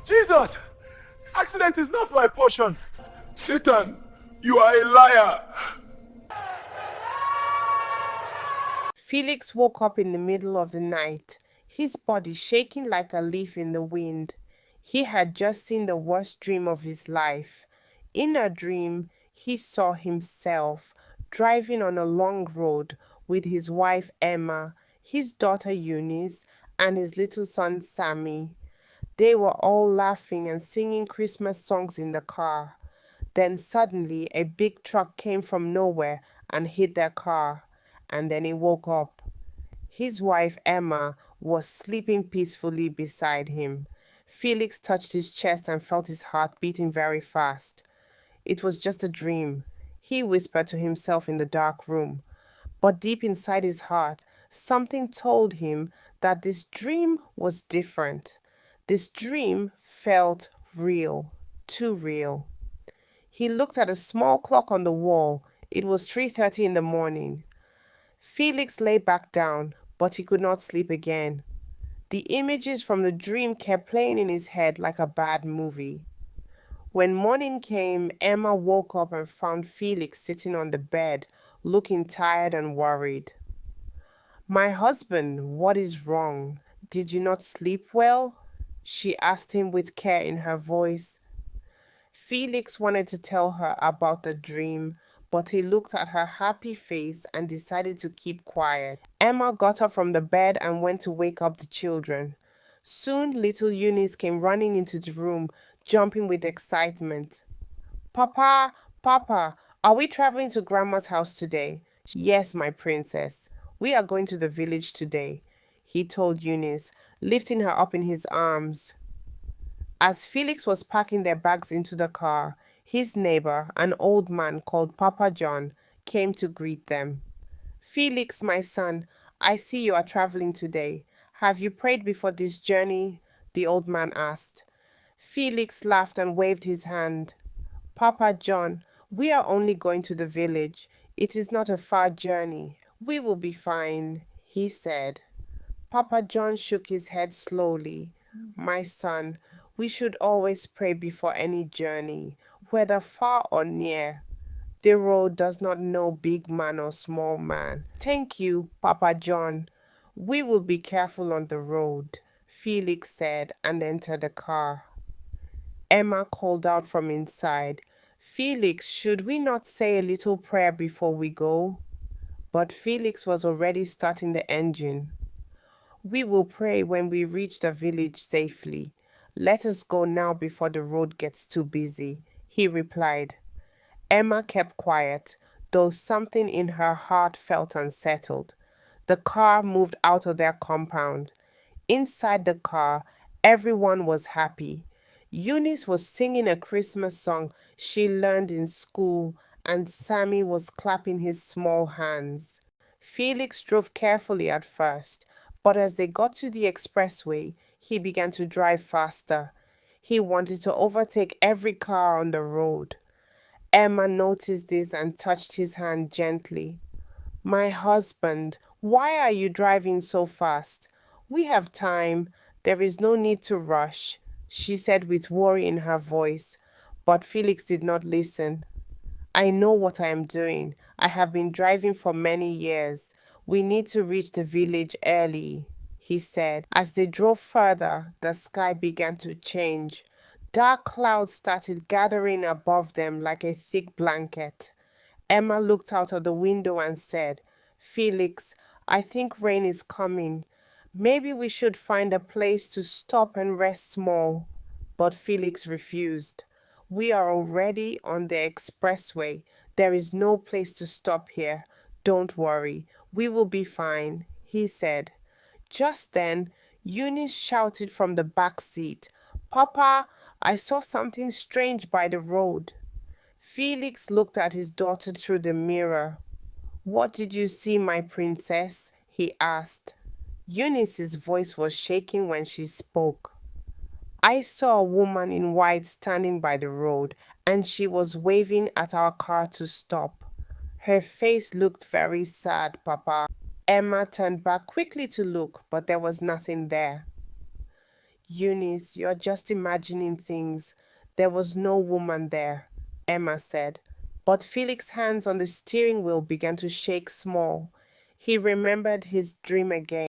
Jesus! Accident is not my portion. Satan, you are a liar. Felix woke up in the middle of the night, his body shaking like a leaf in the wind. He had just seen the worst dream of his life. In a dream, he saw himself driving on a long road with his wife Emma, his daughter Eunice, and his little son Sammy. They were all laughing and singing Christmas songs in the car. Then suddenly a big truck came from nowhere and hit their car, and then he woke up. His wife Emma was sleeping peacefully beside him. Felix touched his chest and felt his heart beating very fast. It was just a dream, he whispered to himself in the dark room. But deep inside his heart, something told him that this dream was different. This dream felt real, too real. He looked at a small clock on the wall. It was 3:30 in the morning. Felix lay back down, but he could not sleep again. The images from the dream kept playing in his head like a bad movie. When morning came, Emma woke up and found Felix sitting on the bed, looking tired and worried. "My husband, what is wrong? Did you not sleep well?" she asked him with care in her voice. Felix wanted to tell her about the dream, but he looked at her happy face and decided to keep quiet. Emma got up from the bed and went to wake up the children. Soon little Eunice came running into the room, jumping with excitement. "Papa, Papa, are we traveling to Grandma's house today?" "Yes, my princess. We are going to the village today," he told Eunice, lifting her up in his arms. As Felix was packing their bags into the car, his neighbor, an old man called Papa John, came to greet them. "Felix, my son, I see you are traveling today. Have you prayed before this journey?" the old man asked. Felix laughed and waved his hand. "Papa John, we are only going to the village. It is not a far journey. We will be fine," he said. Papa John shook his head slowly. "My son, we should always pray before any journey, whether far or near. The road does not know big man or small man." "Thank you, Papa John. We will be careful on the road," Felix said and entered the car. Emma called out from inside, "Felix, should we not say a little prayer before we go?" But Felix was already starting the engine. "We will pray when we reach the village safely. Let us go now before the road gets too busy," he replied. Emma kept quiet, though something in her heart felt unsettled. The car moved out of their compound. Inside the car, everyone was happy. Eunice was singing a Christmas song she learned in school, and Sammy was clapping his small hands. Felix drove carefully at first, but as they got to the expressway, he began to drive faster. He wanted to overtake every car on the road. Emma noticed this and touched his hand gently. "My husband, why are you driving so fast? We have time. There is no need to rush," she said with worry in her voice. But Felix did not listen. "I know what I am doing. I have been driving for many years. We need to reach the village early," he said. As they drove further, the sky began to change. Dark clouds started gathering above them like a thick blanket. Emma looked out of the window and said, "Felix, I think rain is coming. Maybe we should find a place to stop and rest small." But Felix refused. "We are already on the expressway. There is no place to stop here. Don't worry. We will be fine," he said. Just then, Eunice shouted from the back seat, "Papa, I saw something strange by the road." Felix looked at his daughter through the mirror. "What did you see, my princess?" he asked. Eunice's voice was shaking when she spoke. "I saw a woman in white standing by the road, and she was waving at our car to stop. Her face looked very sad, Papa." Emma turned back quickly to look, but there was nothing there. Eunice, you're just imagining things. There was no woman there, Emma said. But Felix's hands on the steering wheel began to shake small. He remembered his dream again.